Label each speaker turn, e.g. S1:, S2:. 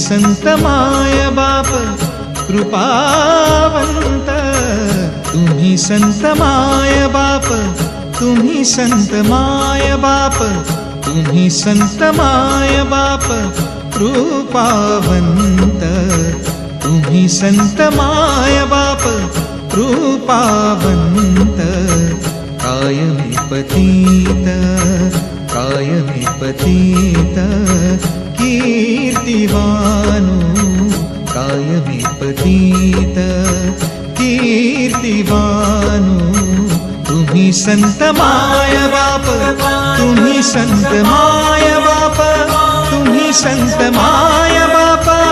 S1: संत माय बाप कृपावंत, तुम्ही संत माय बाप, तुम्ही संत माय बाप, तुम्ही संत माय बाप कृपावंत, तुम्ही संत माय बाप कृपावंत, कायमी पतित, कायमी पतित कीर्तिवानो, कायमी पतित कीर्तिवानो, तुम्ही संत माय बाप, तुम्ही संत माय बाप, तुम्ही संत माय बाप।